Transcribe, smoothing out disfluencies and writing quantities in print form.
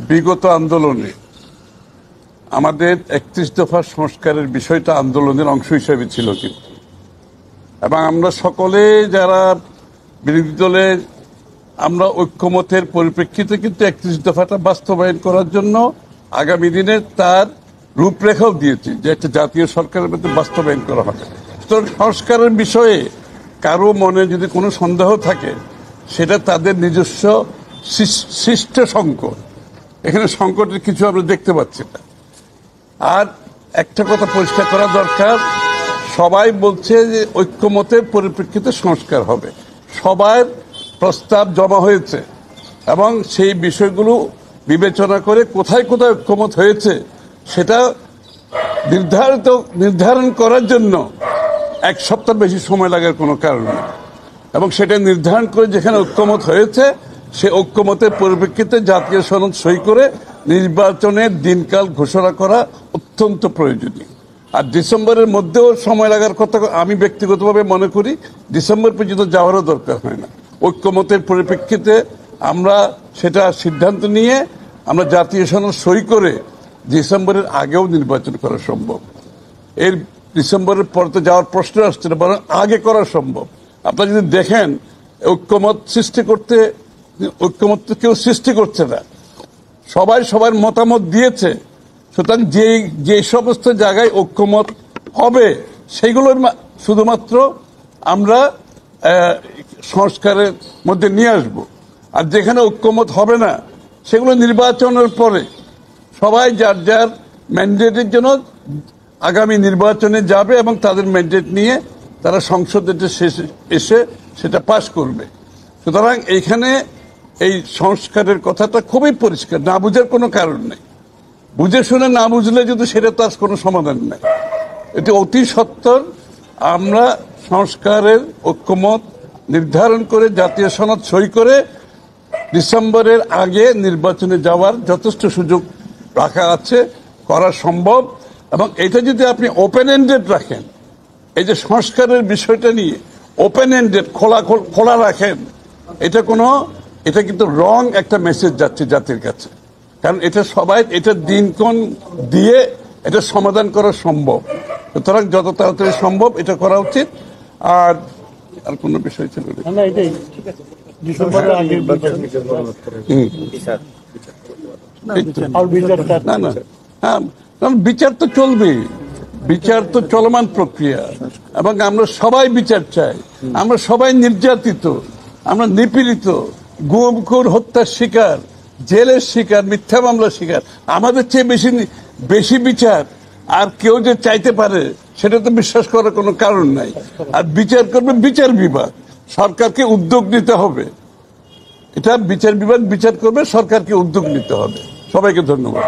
বিগত আন্দোলনে আমাদের ৩১ দফা সংস্কারের বিষয়টা আন্দোলনের অংশ হিসেবে ছিল কিন্তু, এবং আমরা সকলে যারা বিরোধী দলে আমরা ঐক্যমতের পরিপ্রেক্ষিতে কিন্তু ৩১ দফাটা বাস্তবায়ন করার জন্য আগামী দিনে তার রূপরেখাও দিয়েছি যে একটা জাতীয় সরকারের মধ্যে বাস্তবায়ন করা হবে। সুতরাং সংস্কারের বিষয়ে কারো মনে যদি কোনো সন্দেহ থাকে সেটা তাদের নিজস্ব সৃষ্ট সংকট, এখানে সংকটের কিছু আমরা দেখতে পাচ্ছি না। আর একটা কথা পরিষ্কার করা দরকার, সবাই বলছে যে ঐক্যমতের পরিপ্রেক্ষিতে সংস্কার হবে, সবার প্রস্তাব জমা হয়েছে এবং সেই বিষয়গুলো বিবেচনা করে কোথায় কোথায় ঐক্যমত হয়েছে সেটা নির্ধারণ করার জন্য এক সপ্তাহ বেশি সময় লাগার কোনো কারণ নেই, এবং সেটা নির্ধারণ করে যেখানে ঐক্যমত হয়েছে সে ঐক্যমতের পরিপ্রেক্ষিতে জাতীয় সনদ সই করে নির্বাচনের দিনকাল ঘোষণা করা অত্যন্ত প্রয়োজনীয়। আর ডিসেম্বরের মধ্যেও সময় লাগার কথা আমি ব্যক্তিগতভাবে মনে করি ডিসেম্বর পর্যন্ত যাওয়ারও দরকার হয় না। ঐক্যমতের পরিপ্রেক্ষিতে আমরা সেটা সিদ্ধান্ত নিয়ে আমরা জাতীয় সনদ সই করে ডিসেম্বরের আগেও নির্বাচন করা সম্ভব। এর ডিসেম্বরের পর তো যাওয়ার প্রশ্ন আসছে না, বরং আগে করা সম্ভব। আপনারা যদি দেখেন ঐক্যমত কেউ সৃষ্টি করছে না, সবাই সবার মতামত দিয়েছে। সুতরাং যে সমস্ত জায়গায় ঐক্যমত হবে সেইগুলোর শুধুমাত্র আমরা সংস্কারের মধ্যে নিয়ে আসব, আর যেখানে ঐক্যমত হবে না সেগুলো নির্বাচনের পরে সবাই যার যার ম্যান্ডেটের জন্য আগামী নির্বাচনে যাবে এবং তাদের ম্যান্ডেট নিয়ে তারা সংসদে এসে সেটা পাশ করবে। সুতরাং এইখানে এই সংস্কারের কথাটা খুবই পরিষ্কার, না বুঝার কোনো কারণ নেই। বুঝে শুনে না বুঝলে যদি সেটা তার কোনো সমাধান নেই। এটি অতি সত্বর আমরা সংস্কারের ঐক্যমত নির্ধারণ করে জাতীয় সনদ সই করে ডিসেম্বরের আগে নির্বাচনে যাওয়ার যথেষ্ট সুযোগ রাখা আছে, করা সম্ভব। এবং এটা যদি আপনি ওপেন এন্ডেড রাখেন, এই যে সংস্কারের বিষয়টা নিয়ে ওপেন এন্ডেড খোলা রাখেন, এটা কিন্তু রং একটা মেসেজ যাচ্ছে জাতির কাছে। কারণ এটা দিনক্ষণ দিয়ে এটা সমাধান করা সম্ভব। সুতরাং যত তাড়াতাড়ি সম্ভব এটা করা উচিত। আর কোনো বিষয় ছিল না, বিচার তো চলবেই, বিচার তো চলমান প্রক্রিয়া, এবং আমরা সবাই বিচার চাই। আমরা সবাই নির্যাতিত, আমরা নিপীড়িত, গুম খুন হত্যার শিকার, জেলের শিকার, মিথ্যা মামলার শিকার। আমাদের চেয়ে বেশি বিচার আর কেউ যে চাইতে পারে সেটা তো বিশ্বাস করার কোনো কারণ নাই। আর বিচার করবে বিচার বিভাগ, সরকারকে উদ্যোগ নিতে হবে। এটা বিচার বিভাগ বিচার করবে, সরকারকে উদ্যোগ নিতে হবে। সবাইকে ধন্যবাদ।